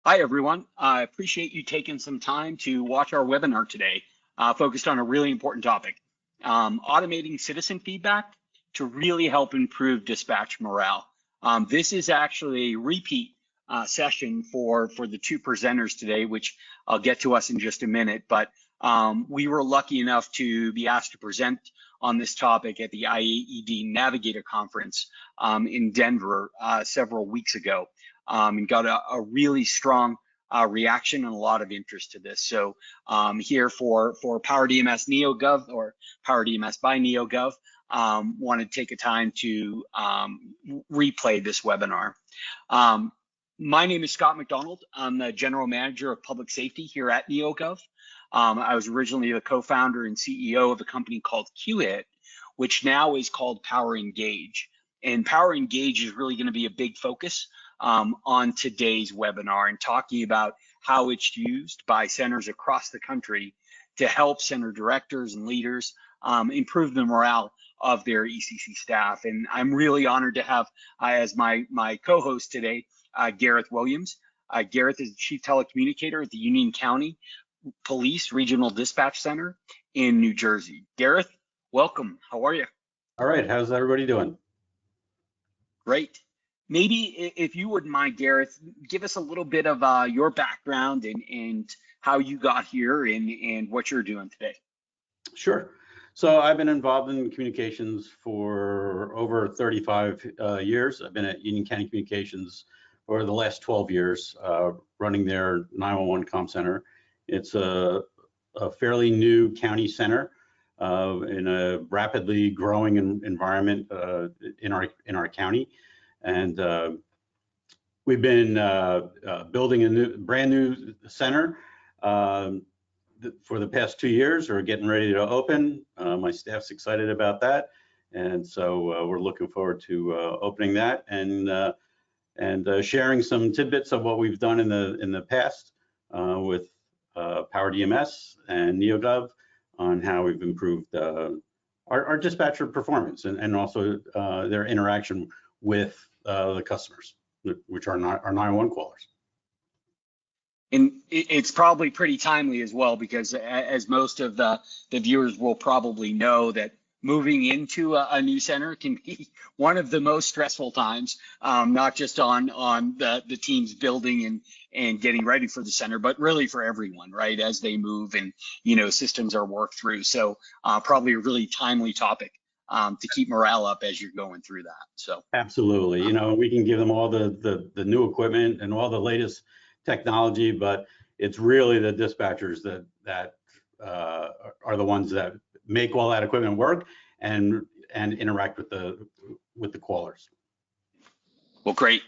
Hi, everyone. I appreciate you taking some time to watch our webinar today, focused on a really important topic, automating citizen feedback to really help improve dispatch morale. This is actually a repeat session for the two presenters today, which I'll get to us in just a minute, but we were lucky enough to be asked to present on this topic at the IAED Navigator Conference in Denver several weeks ago. And got a really strong reaction and a lot of interest to this. So here for PowerDMS NEOGOV or PowerDMS by NEOGOV, want to take a time to replay this webinar. My name is Scott MacDonald. I'm the General Manager of Public Safety here at NEOGOV. I was originally the co-founder and CEO of a company called QHIT, which now is called PowerEngage. And PowerEngage is really going to be a big focus on today's webinar and talking about how it's used by centers across the country to help center directors and leaders improve the morale of their ECC staff. And I'm really honored to have as my co-host today, Gareth Williams. Gareth is the Chief Telecommunicator at the Union County Police Regional Dispatch Center in New Jersey. Gareth, welcome. How are you? All right. How's everybody doing? Great. Maybe if you wouldn't mind, Gareth, give us a little bit of your background and how you got here and what you're doing today. Sure. So I've been involved in communications for over 35 years. I've been at Union County Communications for the last 12 years, running their 911 comm center. It's a fairly new county center in a rapidly growing environment in our county. And we've been building a brand new center for the past 2 years. We're getting ready to open. My staff's excited about that, and so we're looking forward to opening that and sharing some tidbits of what we've done in the past with PowerDMS and NEOGOV on how we've improved our dispatcher performance and also their interaction with the customers, which are our 911 callers. And it's probably pretty timely as well, because as most of the viewers will probably know, that moving into a new center can be one of the most stressful times, not just on the teams building and getting ready for the center, but really for everyone, right, as they move and systems are worked through. So probably a really timely topic to keep morale up as you're going through that. So absolutely, we can give them all the new equipment and all the latest technology, but it's really the dispatchers that are the ones that make all that equipment work and interact with the callers. Well, great.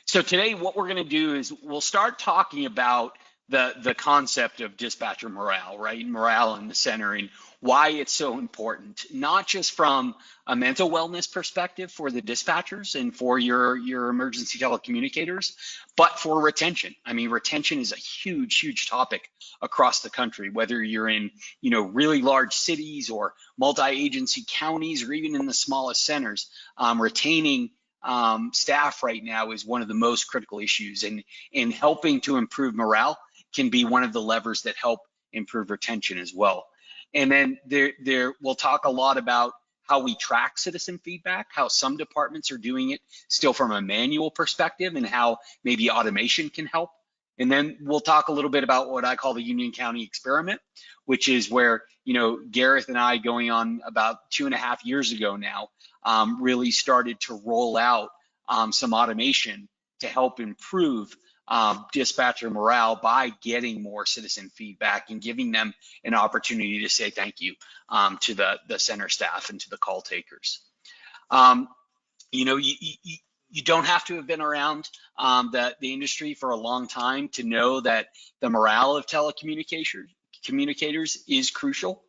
So today what we're going to do is we'll start talking about the concept of dispatcher morale, right? Morale in the center and why it's so important, not just from a mental wellness perspective for the dispatchers and for your emergency telecommunicators, but for retention. I mean, retention is a huge topic across the country, whether you're in, really large cities or multi-agency counties or even in the smallest centers. Retaining staff right now is one of the most critical issues, and helping to improve morale can be one of the levers that help improve retention as well. And then we'll talk a lot about how we track citizen feedback, how some departments are doing it still from a manual perspective, and how maybe automation can help. And then we'll talk a little bit about what I call the Union County experiment, which is where, Gareth and I, going on about 2.5 years ago now, really started to roll out some automation to help improve dispatcher morale by getting more citizen feedback and giving them an opportunity to say thank you to the center staff and to the call takers. You don't have to have been around the industry for a long time to know that the morale of telecommunicators is crucial.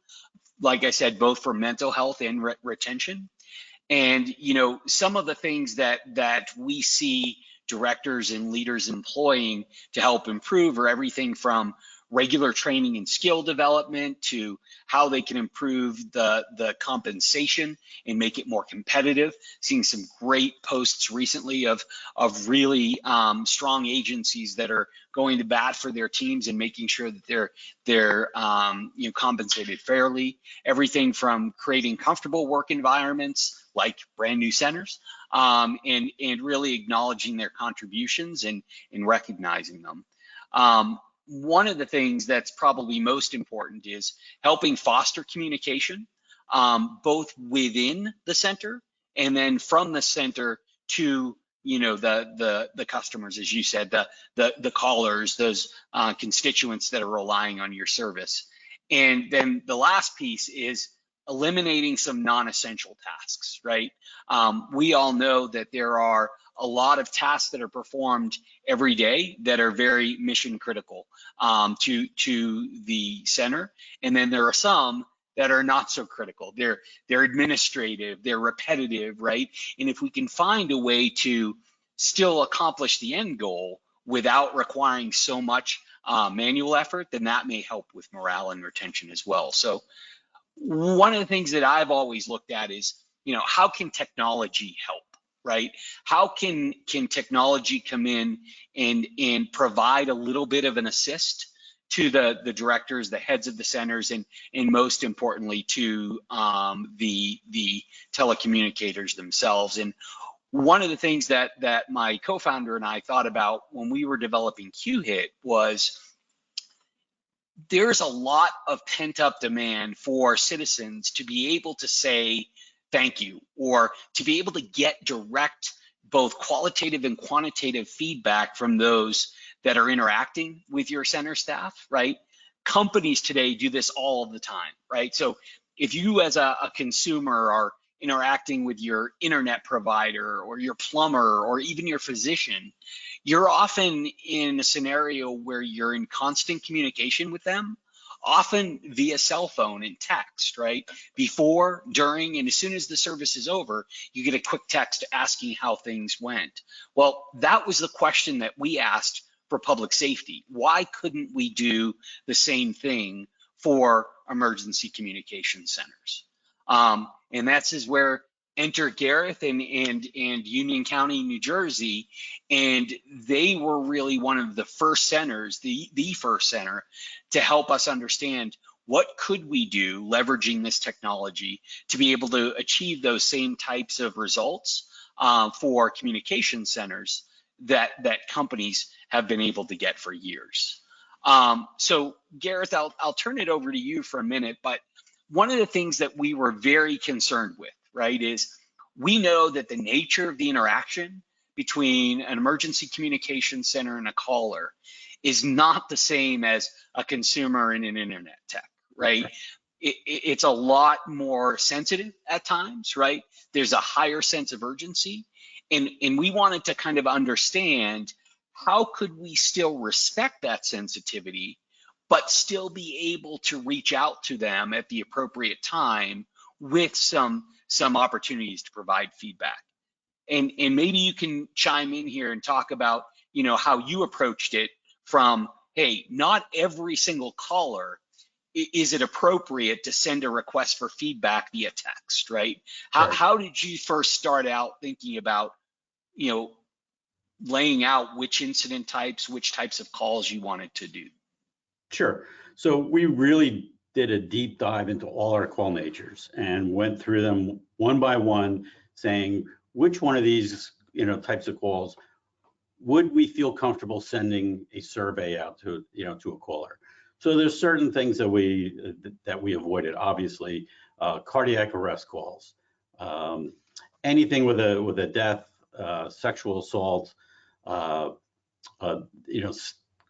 Like I said, both for mental health and retention. And some of the things that we see directors and leaders employing to help improve are everything from regular training and skill development to how they can improve the compensation and make it more competitive. Seeing some great posts recently of really strong agencies that are going to bat for their teams and making sure that they're compensated fairly. Everything from creating comfortable work environments like brand new centers, and really acknowledging their contributions and recognizing them. One of the things that's probably most important is helping foster communication, both within the center and then from the center to the customers, as you said, the callers, those constituents that are relying on your service. And then the last piece is eliminating some non-essential tasks, right? We all know that there are a lot of tasks that are performed every day that are very mission critical to the center, and then there are some that are not so critical. They're administrative, they're repetitive, right? And if we can find a way to still accomplish the end goal without requiring so much manual effort, then that may help with morale and retention as well. So one of the things that I've always looked at is, how can technology help, right? How can technology come in and provide a little bit of an assist to the directors, the heads of the centers, and most importantly to the telecommunicators themselves. And one of the things that my co-founder and I thought about when we were developing QHIT was there's a lot of pent-up demand for citizens to be able to say thank you, or to be able to get direct both qualitative and quantitative feedback from those that are interacting with your center staff, right? Companies today do this all the time, right? So if you as a consumer are interacting with your internet provider or your plumber or even your physician, you're often in a scenario where you're in constant communication with them, often via cell phone and text, right? Before, during, and as soon as the service is over, you get a quick text asking how things went. Well, that was the question that we asked for public safety. Why couldn't we do the same thing for emergency communication centers? And that's where enter Gareth and Union County, New Jersey, and they were really one of the first centers, the first center, to help us understand what could we do leveraging this technology to be able to achieve those same types of results for communication centers that companies have been able to get for years. So Gareth, I'll turn it over to you for a minute, but one of the things that we were very concerned with, right, is we know that the nature of the interaction between an emergency communication center and a caller is not the same as a consumer and an internet tech, right? It's a lot more sensitive at times, right? There's a higher sense of urgency, and we wanted to kind of understand how could we still respect that sensitivity but still be able to reach out to them at the appropriate time with some opportunities to provide feedback. And maybe you can chime in here and talk about, how you approached it from, hey, not every single caller is it appropriate to send a request for feedback via text, right? How did you first start out thinking about, laying out which incident types, which types of calls you wanted to do? Sure. So we really did a deep dive into all our call natures and went through them one by one, saying which one of these types of calls would we feel comfortable sending a survey out to to a caller. So there's certain things that we avoided. Obviously, cardiac arrest calls, anything with a death, sexual assault,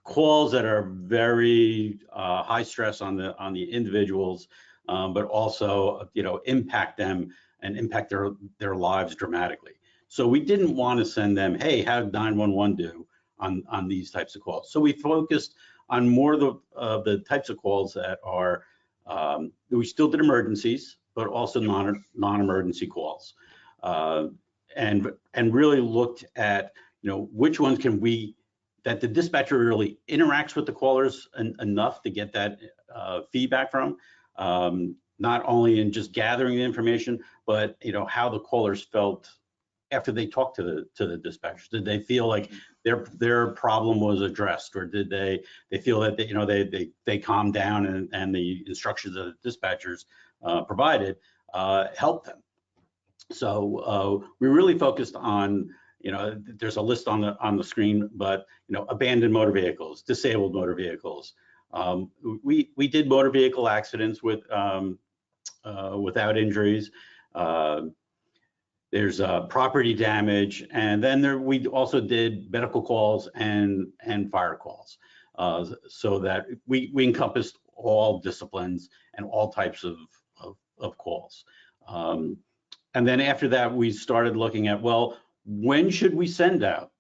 calls that are very high stress on the individuals, but also impact them and impact their lives dramatically. So we didn't want to send them, hey, how did 911 do on these types of calls? So we focused on more of the types of calls that are we still did emergencies, but also non-emergency calls, and really looked at which ones can we that the dispatcher really interacts with the callers enough to get that feedback from, not only in just gathering the information, but how the callers felt after they talked to the dispatchers. Did they feel like their problem was addressed, or did they feel that they calmed down and the instructions that the dispatchers provided helped them? So we really focused on, there's a list on the screen, but abandoned motor vehicles, disabled motor vehicles. We did motor vehicle accidents without injuries. There's property damage, and then we also did medical calls and fire calls, so that we encompassed all disciplines and all types of calls. And then after that, we started looking at, well, when should we send out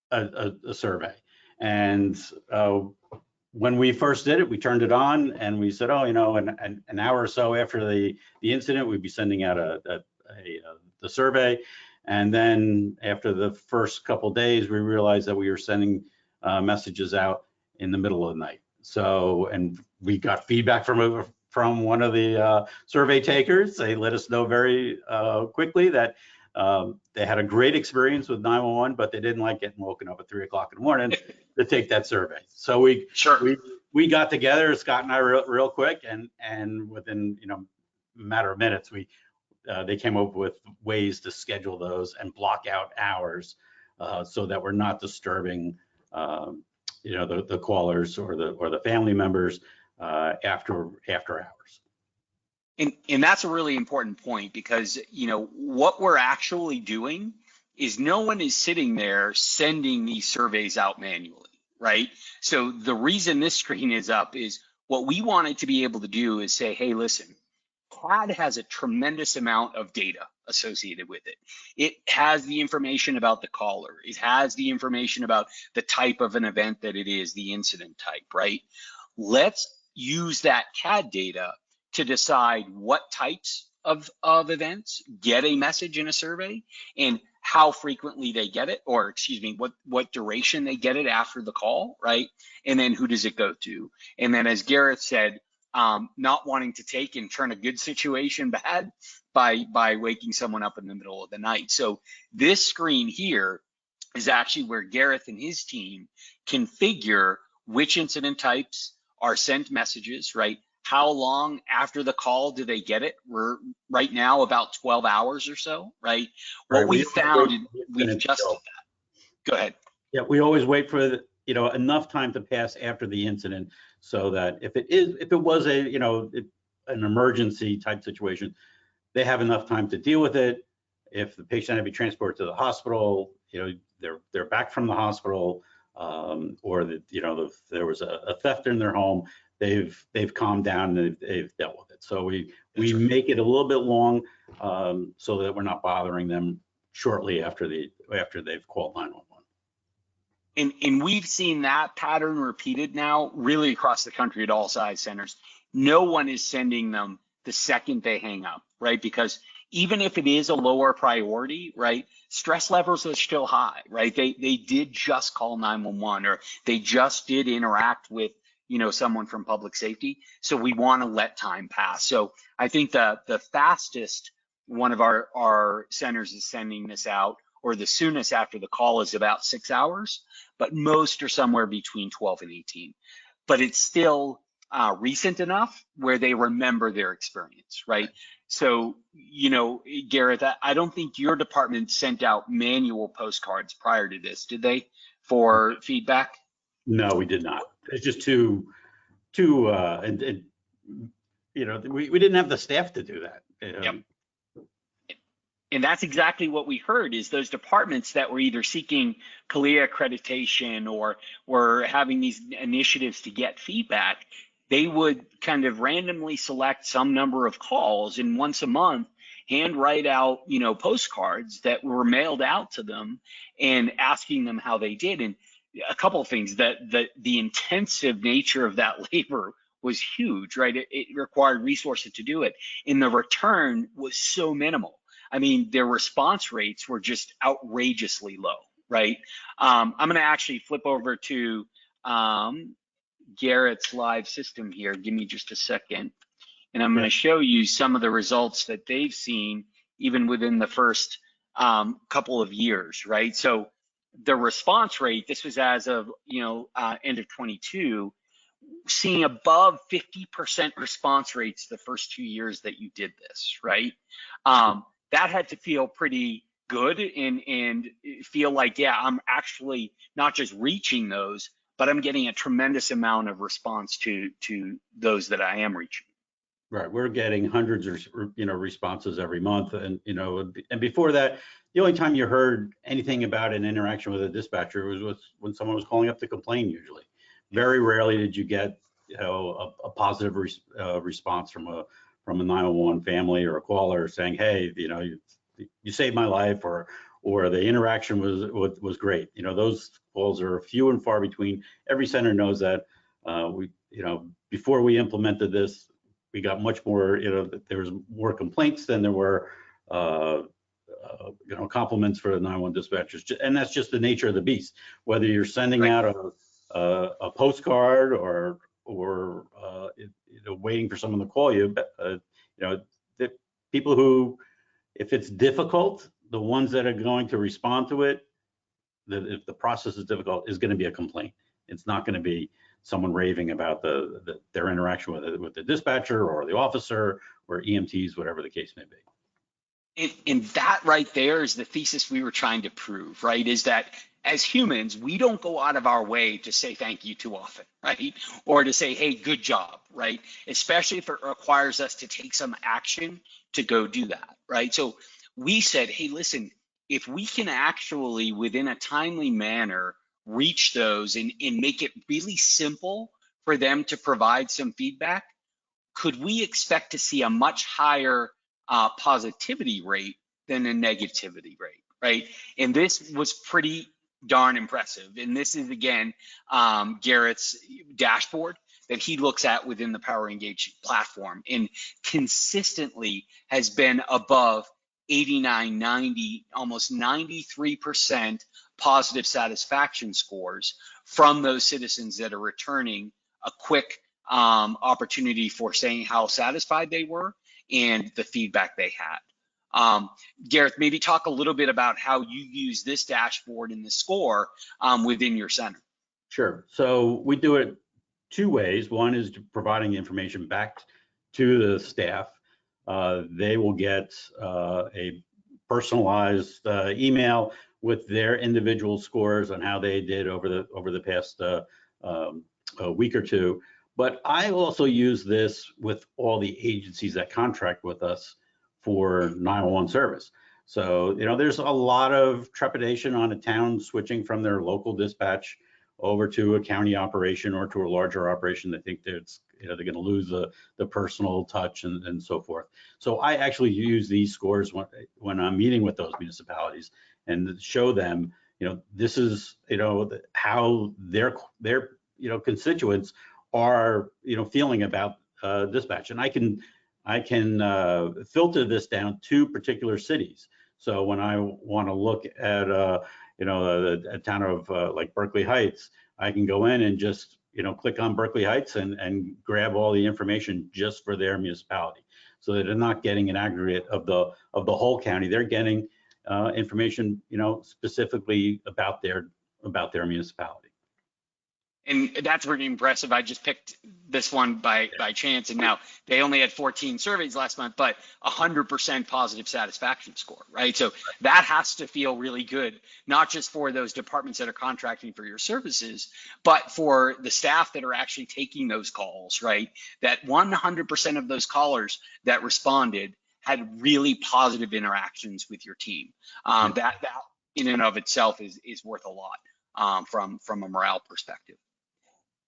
a survey? And when we first did it, we turned it on and we said, oh, an hour or so after the incident, we'd be sending out the survey. And then after the first couple of days, we realized that we were sending messages out in the middle of the night. So, and we got feedback from one of the survey takers. They let us know very quickly that they had a great experience with 911, but they didn't like getting woken up at 3 o'clock in the morning to take that survey. So we got together, Scott and I, real quick, and within a matter of minutes, they came up with ways to schedule those and block out hours so that we're not disturbing the callers or the family members after hours. And that's a really important point, because what we're actually doing is no one is sitting there sending these surveys out manually, right? So the reason this screen is up is what we wanted to be able to do is say, hey, listen, CAD has a tremendous amount of data associated with it. It has the information about the caller. It has the information about the type of an event that it is, the incident type, right? Let's use that CAD data to decide what types of events get a message in a survey and how frequently they get it, or excuse me, what duration they get it after the call, right? And then who does it go to? And then, as Gareth said, not wanting to take and turn a good situation bad by waking someone up in the middle of the night. So this screen here is actually where Gareth and his team configure which incident types are sent messages, right? How long after the call do they get it? We're right now about 12 hours or so, right? What we found, we've adjusted that. Go ahead. Yeah, we always wait for enough time to pass after the incident, so that if it was an emergency type situation, they have enough time to deal with it. If the patient had to be transported to the hospital, they're back from the hospital, or if there was a theft in their home, they've calmed down and they've dealt with it. So we make it a little bit long, so that we're not bothering them shortly after they've called 911. And we've seen that pattern repeated now really across the country at all size centers. No one is sending them the second they hang up, right? Because even if it is a lower priority, right, stress levels are still high, right? They did just call 911, or they just did interact with someone from public safety. So we want to let time pass. So I think the fastest one of our centers is sending this out, or the soonest after the call, is about 6 hours, but most are somewhere between 12 and 18. But it's still recent enough where they remember their experience, right? So, Gareth, I don't think your department sent out manual postcards prior to this, did they, for feedback? No, we did not. It's just too we didn't have the staff to do that. Yep. And that's exactly what we heard, is those departments that were either seeking CALIA accreditation or were having these initiatives to get feedback, they would kind of randomly select some number of calls, and once a month hand write out, postcards that were mailed out to them and asking them how they did. And a couple of things, that the intensive nature of that labor was huge, right? It required resources to do it, and the return was so minimal. I mean, their response rates were just outrageously low, right? I'm going to actually flip over to Garrett's live system here. Give me just a second. And I'm going to show you some of the results that they've seen even within the first couple of years, right? So the response rate, this was as of, end of 22, seeing above 50% response rates the first 2 years that you did this, right? That had to feel pretty good and feel like, yeah, I'm actually not just reaching those, but I'm getting a tremendous amount of response to those that I am reaching. Right, we're getting hundreds of responses every month, and and before that, the only time you heard anything about an interaction with a dispatcher was when someone was calling up to complain. Usually, very rarely did you get a positive response from a 911 family or a caller saying, hey, you saved my life, or the interaction was great. Those calls are few and far between. Every center knows that. Before we implemented this, we got much more, there was more complaints than there were, compliments for the 911 dispatchers. And that's just the nature of the beast. Whether you're sending out a postcard or waiting for someone to call you, the people who, if it's difficult, the ones that are going to respond to it, if the process is difficult, is going to be a complaint. It's not going to be someone raving about their interaction with the dispatcher or the officer or EMTs, whatever the case may be. And that right there is the thesis we were trying to prove, right? Is that as humans, we don't go out of our way to say thank you too often, right? Or to say, hey, good job, right? Especially if it requires us to take some action to go do that, right? So we said, hey, listen, if we can actually, within a timely manner, reach those and make it really simple for them to provide some feedback, could we expect to see a much higher positivity rate than a negativity rate, right? And this was pretty darn impressive. And this is, again, Garrett's dashboard that he looks at within the PowerEngage platform, and consistently has been above 89, 90, almost 93% positive satisfaction scores from those citizens that are returning a quick opportunity for saying how satisfied they were and the feedback they had. Gareth, maybe talk a little bit about how you use this dashboard and the score within your center. Sure. So we do it two ways. One is providing information back to the staff. They will get a personalized email with their individual scores on how they did over the past week or two. But I also use this with all the agencies that contract with us for 911 service. So, there's a lot of trepidation on a town switching from their local dispatch over to a county operation or to a larger operation. They think that they're going to lose the personal touch and so forth. So I actually use these scores when I'm meeting with those municipalities and show them, this is, how their constituents are, feeling about dispatch. And I can filter this down to particular cities. So when I want to look at a town of like Berkeley Heights, I can go in and just click on Berkeley Heights and grab all the information just for their municipality, so that they're not getting an aggregate of the whole county. They're getting information specifically about their municipality. And that's pretty impressive. I just picked this one by chance, and now they only had 14 surveys last month, but 100% positive satisfaction score, right? So that has to feel really good, not just for those departments that are contracting for your services, but for the staff that are actually taking those calls, right? That 100% of those callers that responded had really positive interactions with your team. That in and of itself is worth a lot from a morale perspective.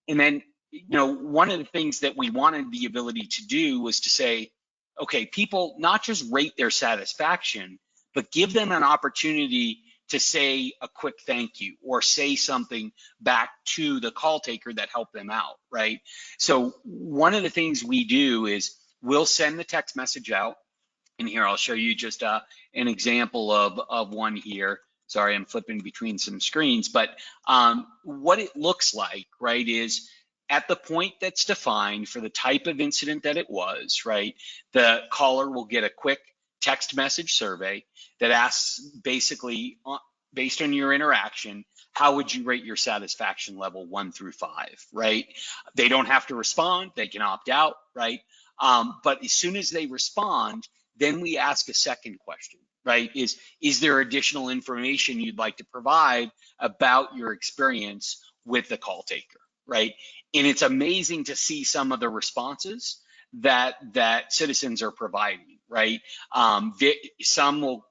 And then, one of the things that we wanted the ability to do was to say, okay, people not just rate their satisfaction, but give them an opportunity to say a quick thank you or say something back to the call taker that helped them out, right? So one of the things we do is we'll send the text message out. And here I'll show you just an example of one here. Sorry, I'm flipping between some screens, but what it looks like, right, is at the point that's defined for the type of incident that it was, right, the caller will get a quick text message survey that asks basically, based on your interaction, how would you rate your satisfaction level 1 through 5, right? They don't have to respond, they can opt out, right? But as soon as they respond, then we ask a second question, right? Is there additional information you'd like to provide about your experience with the call taker, right? And it's amazing to see some of the responses that citizens are providing, right? Some will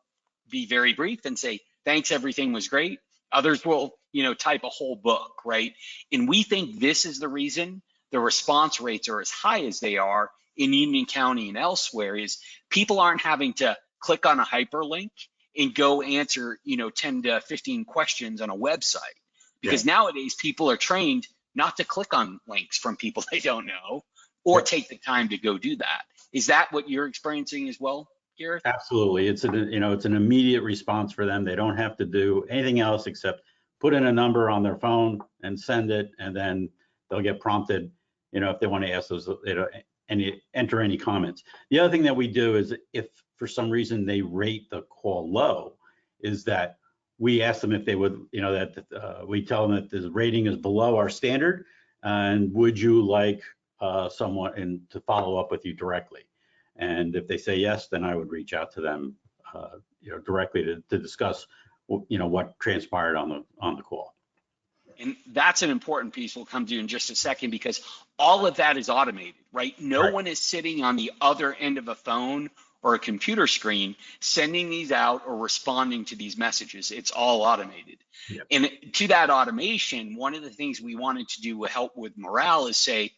be very brief and say, thanks, everything was great. Others will, type a whole book, right? And we think this is the reason the response rates are as high as they are in Union County and elsewhere, is people aren't having to click on a hyperlink and go answer, 10 to 15 questions on a website. Because nowadays people are trained not to click on links from people they don't know or take the time to go do that. Is that what you're experiencing as well, Gareth? Absolutely. It's an immediate response for them. They don't have to do anything else except put in a number on their phone and send it, and then they'll get prompted, if they want to ask those, enter any comments. The other thing that we do is, if for some reason they rate the call low, is that we ask them if they would, we tell them that the rating is below our standard, and would you like someone to follow up with you directly? And if they say yes, then I would reach out to them, directly to discuss, what transpired on the call. And that's an important piece we'll come to in just a second, because all of that is automated, right? No one is sitting on the other end of a phone or a computer screen sending these out or responding to these messages. It's all automated. Yep. And to that automation, one of the things we wanted to do to help with morale is say,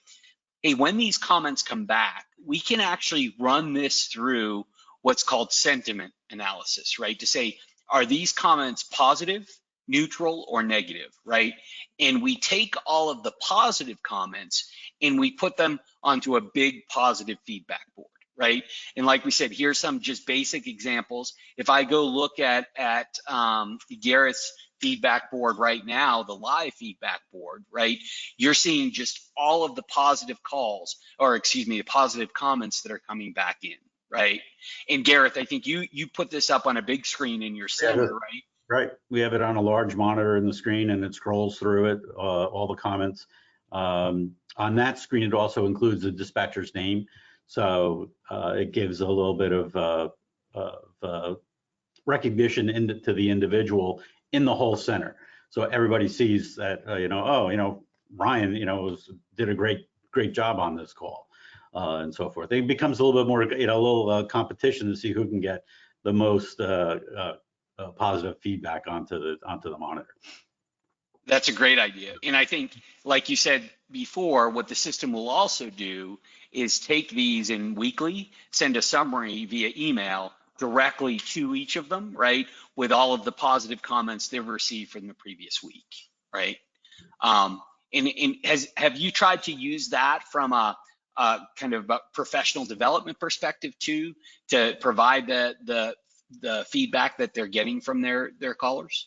hey, when these comments come back, we can actually run this through what's called sentiment analysis, right? To say, are these comments positive, neutral, or negative, right? And we take all of the positive comments and we put them onto a big positive feedback board, right? And like we said, here's some just basic examples. If I go look at Gareth's feedback board right now, the live feedback board, right? You're seeing just all of the positive calls, or excuse me, the positive comments that are coming back in, right? And Gareth, I think you put this up on a big screen in your center, right? Right. We have it on a large monitor in the screen, and it scrolls through it, all the comments. On that screen, it also includes the dispatcher's name. So it gives a little bit of recognition to the individual in the whole center. So everybody sees that, Ryan, did a great job on this call, and so forth. It becomes a little bit more, a little competition to see who can get the most positive feedback onto the monitor. That's a great idea. And I think, like you said before, what the system will also do is take these in weekly, send a summary via email directly to each of them, right, with all of the positive comments they've received from the previous week, right? And have you tried to use that from a kind of a professional development perspective too, to provide the feedback that they're getting from their callers?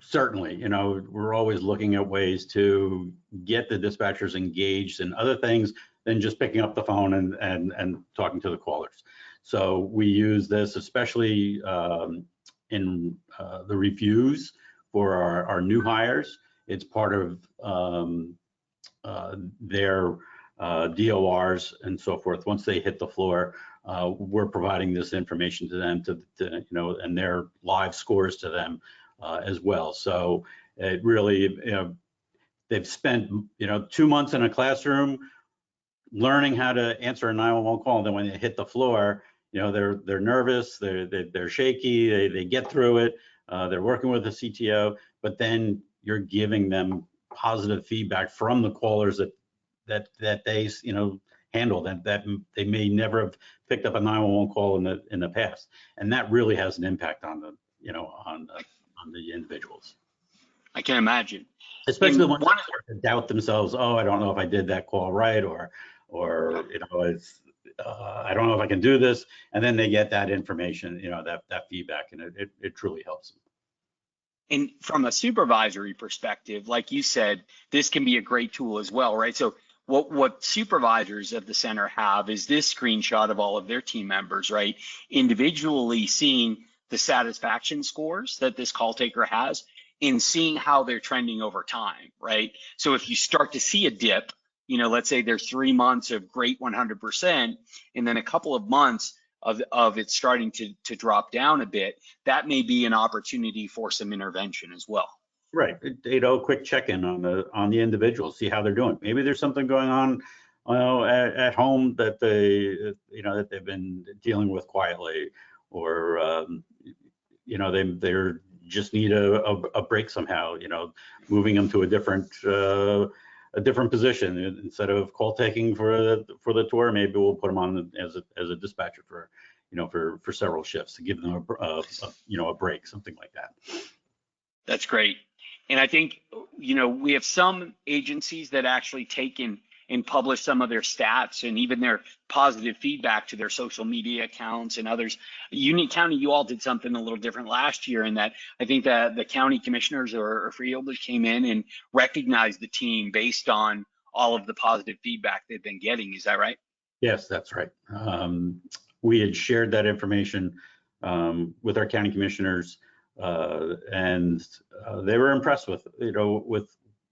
Certainly, we're always looking at ways to get the dispatchers engaged in other things than just picking up the phone and talking to the callers. So we use this especially in the reviews for our new hires. It's part of their DORs and so forth. Once they hit the floor, we're providing this information to them and their live scores to them as well. So it really, they've spent 2 months in a classroom learning how to answer a 911 call, and then when they hit the floor, they're nervous, they're shaky, they get through it, they're working with the CTO, but then you're giving them positive feedback from the callers that they handle that they may never have picked up a 911 call in the past, and that really has an impact on the on the individuals. I can imagine, especially the ones that start to doubt themselves. Oh, I don't know if I did that call right, or it's I don't know if I can do this, and then they get that information, that feedback, and it truly helps them. And from a supervisory perspective, like you said, this can be a great tool as well, right? So what supervisors of the center have is this screenshot of all of their team members, right? Individually seeing the satisfaction scores that this call taker has and seeing how they're trending over time, right? So if you start to see a dip, let's say there's 3 months of great 100%, and then a couple of months of it starting to drop down a bit, that may be an opportunity for some intervention as well. Right. Quick check-in on the individual, see how they're doing. Maybe there's something going on, at home that that they've been dealing with quietly, or they just need a break somehow. Moving them to a different position instead of call taking for the tour. Maybe we'll put them on as a dispatcher for for several shifts to give them a break, something like that. That's great. And I think, we have some agencies that actually take and publish some of their stats and even their positive feedback to their social media accounts and others. Union County, you all did something a little different last year in that I think that the county commissioners or freeholders came in and recognized the team based on all of the positive feedback they've been getting. Is that right? Yes, that's right. We had shared that information with our county commissioners, and they were impressed with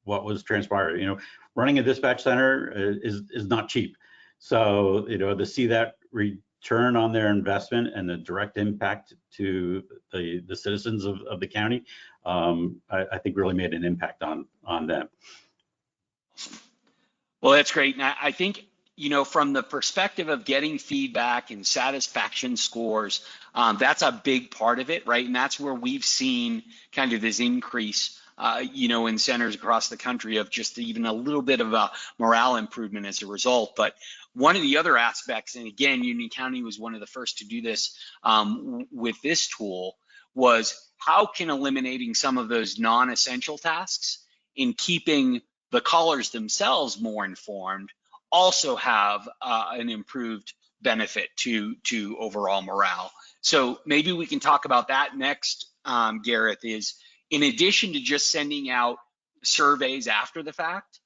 what was transpiring. Running a dispatch center is not cheap. So to see that return on their investment and the direct impact to the citizens of the county, I think really made an impact on them. Well, that's great. And I think, from the perspective of getting feedback and satisfaction scores, that's a big part of it, right? And that's where we've seen kind of this increase, in centers across the country of just even a little bit of a morale improvement as a result. But one of the other aspects, and again, Union County was one of the first to do this with this tool, was how can eliminating some of those non-essential tasks in keeping the callers themselves more informed also have an improved benefit to overall morale. So maybe we can talk about that next, Gareth, is in addition to just sending out surveys after the fact,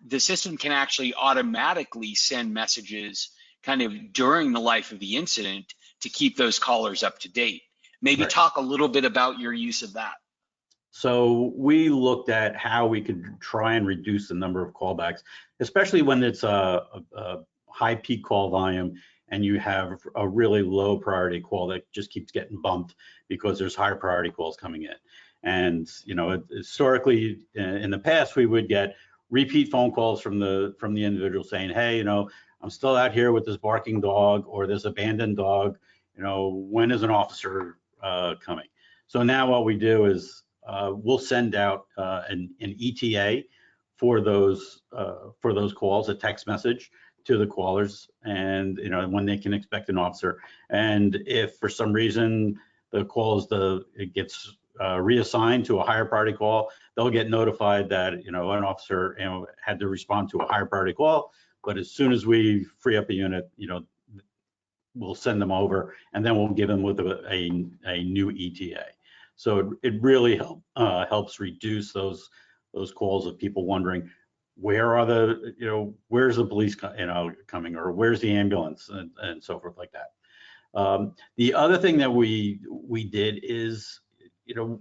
the system can actually automatically send messages kind of during the life of the incident to keep those callers up to date. Maybe talk a little bit about your use of that. So we looked at how we could try and reduce the number of callbacks, especially when it's a high peak call volume and you have a really low priority call that just keeps getting bumped because there's higher priority calls coming in. And historically in the past, we would get repeat phone calls from the individual saying, hey, I'm still out here with this barking dog or this abandoned dog. When is an officer coming? So now what we do is we'll send out an ETA for those calls, a text message to the callers, and when they can expect an officer. And if for some reason the call it gets reassigned to a higher priority call, they'll get notified that an officer had to respond to a higher priority call. But as soon as we free up a unit, we'll send them over, and then we'll give them with a new ETA. So it really helps reduce those calls of people wondering where are where's the police coming, or where's the ambulance, and so forth like that. The other thing that we did is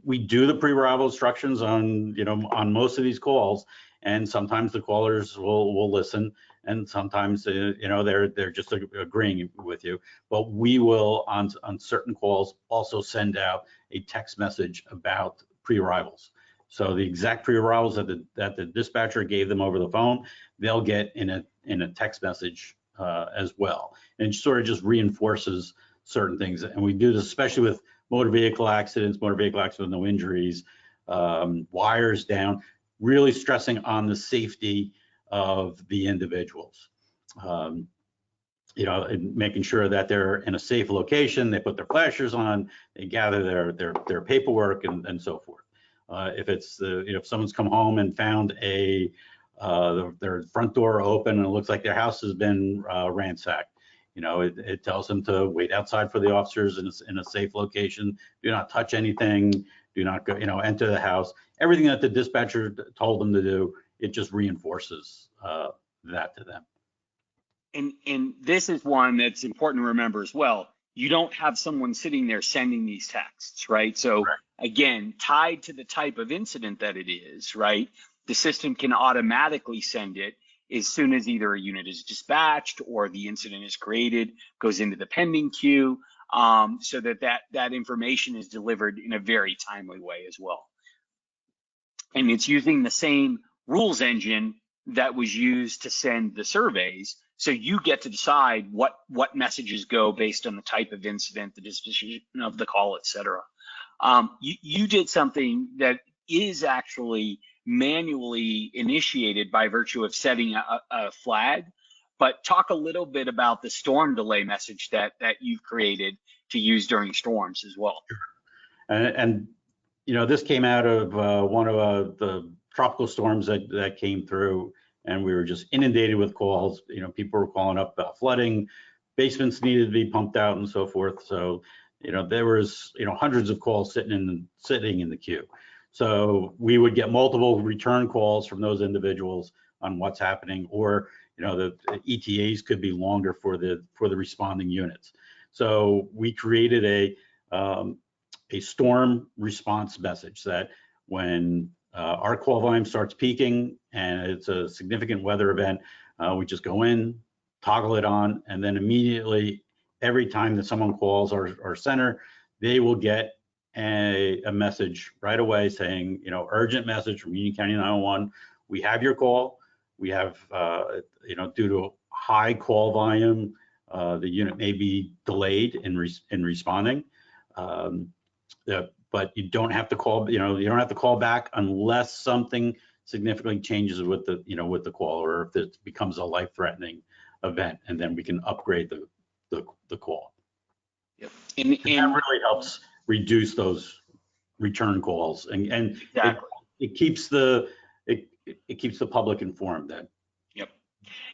we do the pre-arrival instructions on most of these calls, and sometimes the callers will listen, and sometimes they're just agreeing with you. But we will on certain calls also send out a text message about pre-arrivals. So the exact pre-arrivals that the dispatcher gave them over the phone, they'll get in a text message as well, and sort of just reinforces certain things. And we do this especially with motor vehicle accidents with no injuries, wires down, really stressing on the safety of the individuals. And making sure that they're in a safe location, they put their flashers on, they gather their paperwork and so forth. If it's if someone's come home and found their front door open and it looks like their house has been ransacked, it tells them to wait outside for the officers in a safe location. Do not touch anything. do not go, enter the house. Everything that the dispatcher told them to do, it just reinforces that to them. And this is one that's important to remember as well. You don't have someone sitting there sending these texts, right? So again, tied to the type of incident that it is, right? The system can automatically send it as soon as either a unit is dispatched or the incident is created, goes into the pending queue, so that information is delivered in a very timely way as well. And it's using the same rules engine that was used to send the surveys. So you get to decide what messages go based on the type of incident, the disposition of the call, et cetera. You did something that is actually manually initiated by virtue of setting a flag, but talk a little bit about the storm delay message that you've created to use during storms as well. And this came out of one of the tropical storms that came through, and we were just inundated with calls. People were calling up about flooding, basements needed to be pumped out, and so forth. So, there was hundreds of calls sitting in the queue. So we would get multiple return calls from those individuals on what's happening, or the ETAs could be longer for the responding units. So we created a storm response message that when our call volume starts peaking and it's a significant weather event, we just go in, toggle it on, and then immediately, every time that someone calls our center, they will get a message right away saying, urgent message from Union County 911. We have your call. We have, due to high call volume, the unit may be delayed in responding. But you don't have to call, you don't have to call back unless something significantly changes with the call, or if it becomes a life-threatening event, and then we can upgrade the call. Yep. And that really helps reduce those return calls, and exactly. it keeps the public informed then. Yep.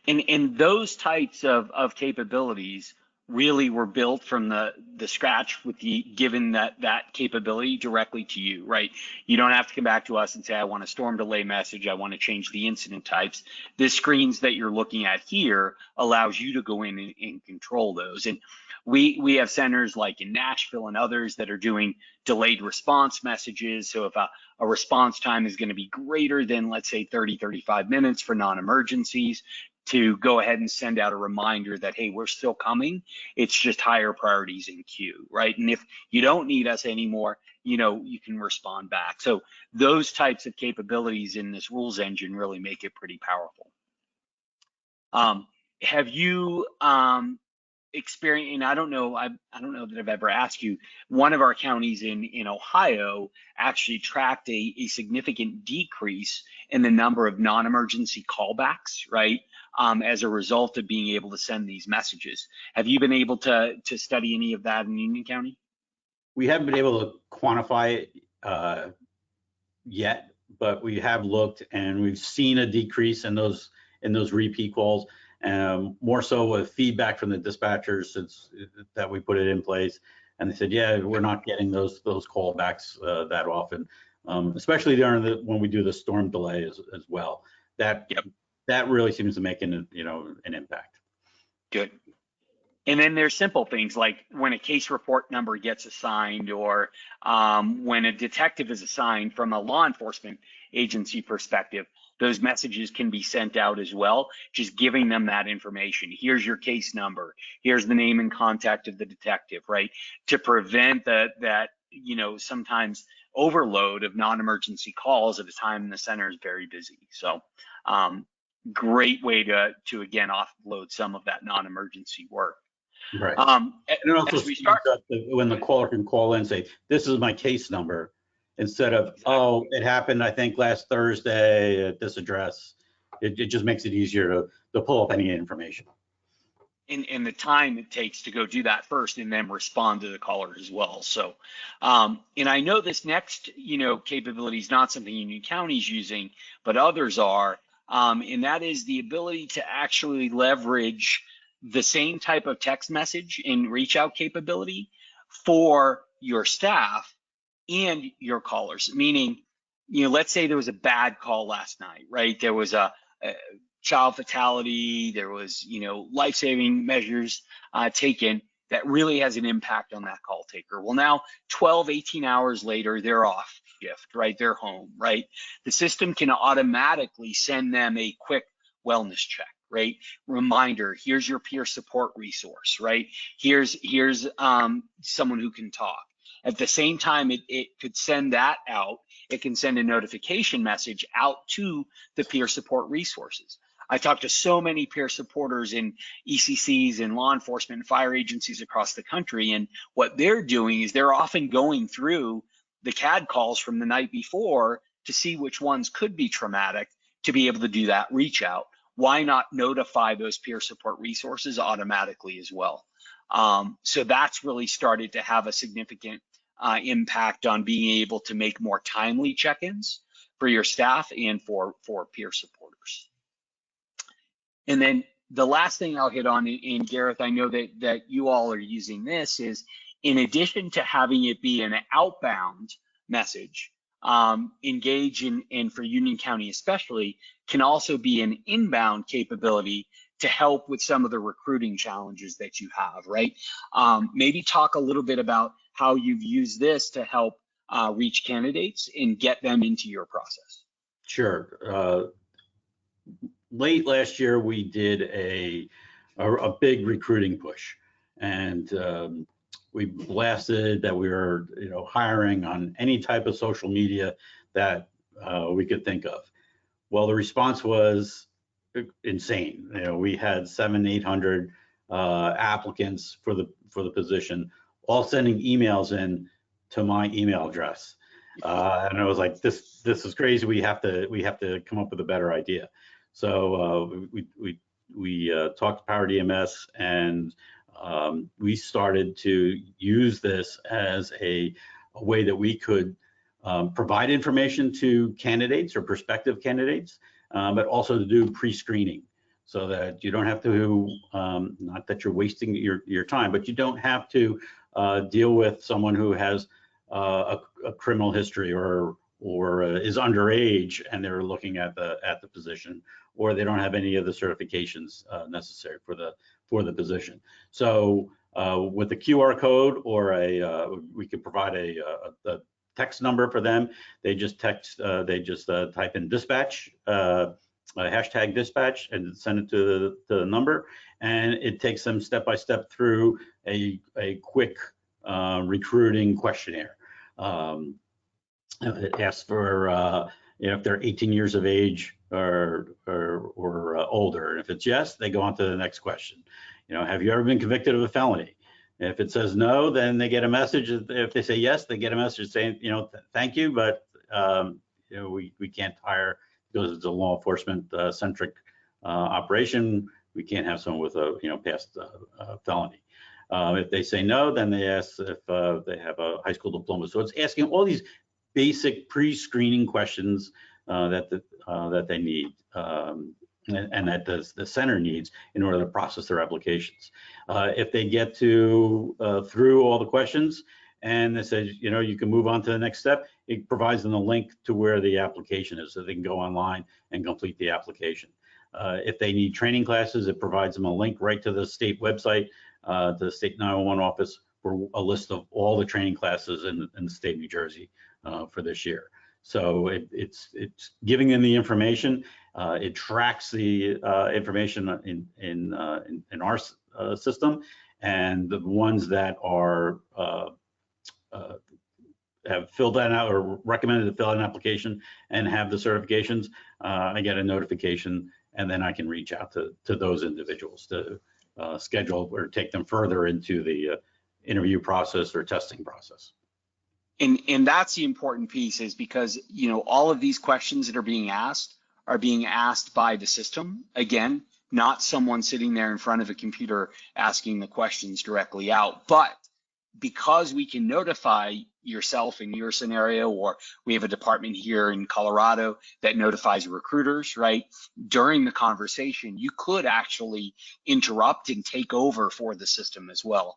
And those types of capabilities really were built from the scratch with given that capability directly to you, right? You don't have to come back to us and say, I want a storm delay message, I want to change the incident types. The screens that you're looking at here allows you to go in and control those. And we have centers like in Nashville and others that are doing delayed response messages. So if a response time is going to be greater than, let's say, 35 minutes for non-emergencies, to go ahead and send out a reminder that, hey, we're still coming. It's just higher priorities in queue, right? And if you don't need us anymore, you can respond back. So those types of capabilities in this rules engine really make it pretty powerful. Have you experienced, and I don't know that I've ever asked you, one of our counties in Ohio actually tracked a significant decrease in the number of non-emergency callbacks, right? As a result of being able to send these messages. Have you been able to study any of that in Union County? We haven't been able to quantify it yet, but we have looked, and we've seen a decrease in those repeat calls, more so with feedback from the dispatchers since that we put it in place. And they said, yeah, we're not getting those callbacks that often, especially when we do the storm delay as well. That really seems to make an impact. Good. And then there's simple things like when a case report number gets assigned, or when a detective is assigned from a law enforcement agency perspective, those messages can be sent out as well, just giving them that information. Here's your case number. Here's the name and contact of the detective, right? To prevent that sometimes overload of non-emergency calls at a time the center is very busy. So great way to again offload some of that non-emergency work. Right. And it also when the caller can call in and say, this is my case number, instead of, oh, it happened, I think, last Thursday at this address. It just makes it easier to pull up any information. And the time it takes to go do that first and then respond to the caller as well. So, and I know this next, capability is not something Union County is using, but others are, and that is the ability to actually leverage the same type of text message and reach out capability for your staff and your callers, meaning, let's say there was a bad call last night, right? There was a child fatality, there was, life-saving measures taken that really has an impact on that call taker. Well, now 12, 18 hours later, they're off shift, right? They're home, right? The system can automatically send them a quick wellness check, right? Reminder, here's your peer support resource, right? Here's someone who can talk. At the same time, it could send that out. It can send a notification message out to the peer support resources. I talked to so many peer supporters in ECCs and law enforcement and fire agencies across the country, and what they're doing is they're often going through the CAD calls from the night before to see which ones could be traumatic to be able to do that reach out. Why not notify those peer support resources automatically as well? So that's really started to have a significant impact on being able to make more timely check-ins for your staff and for peer supporters. And then the last thing I'll hit on, and Gareth, I know that you all are using this, is in addition to having it be an outbound message, engage in for Union County especially, can also be an inbound capability to help with some of the recruiting challenges that you have, right? Maybe talk a little bit about how you've used this to help reach candidates and get them into your process. Sure. Late last year, we did a big recruiting push, and we blasted that we were hiring on any type of social media that we could think of. Well, the response was insane. We had 700-800 applicants for the position, all sending emails in to my email address, and I was like, this is crazy. We have to come up with a better idea. So we talked to PowerDMS, and we started to use this as a way that we could provide information to candidates or prospective candidates, but also to do pre-screening, so that you don't have to, not that you're wasting your time, but you don't have to deal with someone who has a criminal history or is underage and they're looking at the position, or they don't have any of the certifications necessary for the position. So with a QR code or we could provide a text number for them. They just type in dispatch, hashtag dispatch, and send it to the number, and it takes them step by step through a quick recruiting questionnaire. It asks for if they're 18 years of age or older. And if it's yes, they go on to the next question. Have you ever been convicted of a felony? If it says no, then they get a message. If they say yes, they get a message saying, thank you, but we can't hire, because it's a law enforcement centric operation. We can't have someone with a past felony. If they say no, then they ask if they have a high school diploma. So it's asking all these basic pre-screening questions that they need, and that the center needs in order to process their applications. If they get through all the questions and they say, you can move on to the next step, it provides them a link to where the application is, so they can go online and complete the application. If they need training classes, it provides them a link right to the state website, to the state 911 office, for a list of all the training classes in the state of New Jersey for this year. So it's giving them the information. It tracks the information in our system, and the ones that are have filled that out or recommended to fill out an application and have the certifications, I get a notification, and then I can reach out to those individuals to schedule or take them further into the interview process or testing process. And that's the important piece, is because all of these questions that are being asked by the system. Again, not someone sitting there in front of a computer asking the questions directly out, but because we can notify yourself in your scenario, or we have a department here in Colorado that notifies recruiters, right? During the conversation, you could actually interrupt and take over for the system as well.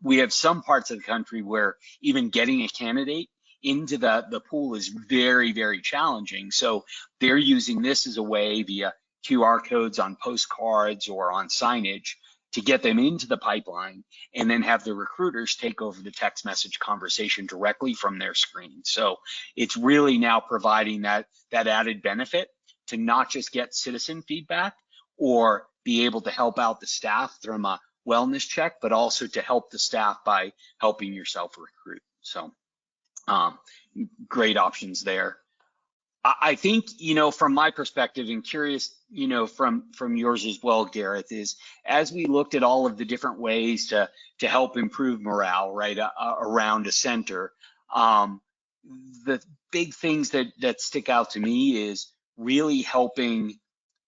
We have some parts of the country where even getting a candidate into the pool is very, very challenging. So they're using this as a way via QR codes on postcards or on signage to get them into the pipeline, and then have the recruiters take over the text message conversation directly from their screen. So it's really now providing that added benefit to not just get citizen feedback or be able to help out the staff from a wellness check, but also to help the staff by helping yourself recruit. So great options there. I think, from my perspective, and curious, from yours as well, Gareth, is as we looked at all of the different ways to help improve morale, right, around a center, the big things that stick out to me is really helping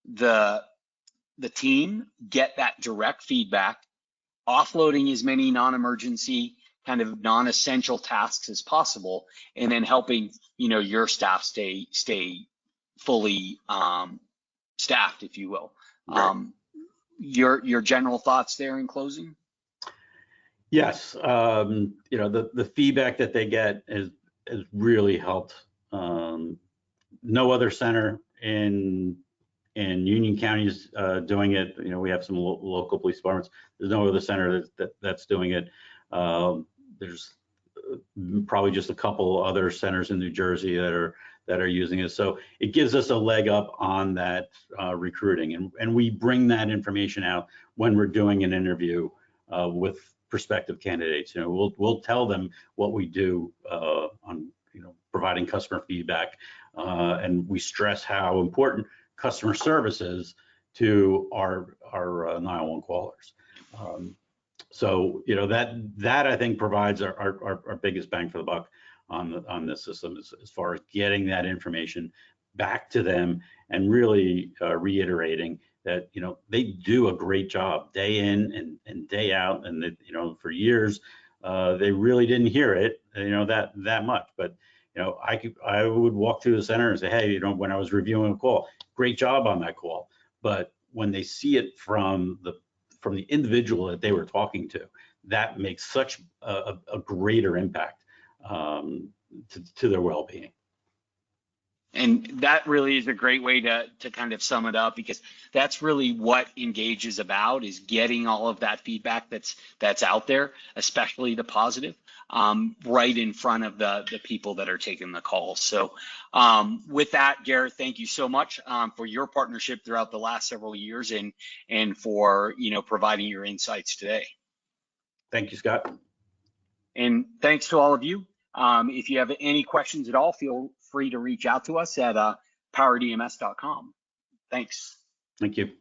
the team get that direct feedback, offloading as many non-emergency kind of non-essential tasks as possible, and then helping your staff stay fully staffed, if you will. Right. Your general thoughts there in closing? Yes, the feedback that they get has really helped. No other center in Union County is doing it. We have some local police departments. There's no other center that's doing it. There's probably just a couple other centers in New Jersey that are using it. So it gives us a leg up on that recruiting, and we bring that information out when we're doing an interview with prospective candidates. We'll tell them what we do on providing customer feedback, and we stress how important customer service is to our 911 callers. So that I think provides our biggest bang for the buck on this system as far as getting that information back to them and really reiterating that they do a great job day in and day out, and that for years they really didn't hear it that much, but I would walk through the center and say, hey, when I was reviewing a call, great job on that call, but when they see it from the individual that they were talking to, that makes such a greater impact to their well-being. And that really is a great way to kind of sum it up, because that's really what Engage is about, is getting all of that feedback that's out there, especially the positive, right in front of the people that are taking the calls. So with that, Gareth, thank you so much for your partnership throughout the last several years and for providing your insights today. Thank you, Scott. And thanks to all of you. If you have any questions at all, feel free to reach out to us at powerdms.com. Thanks. Thank you.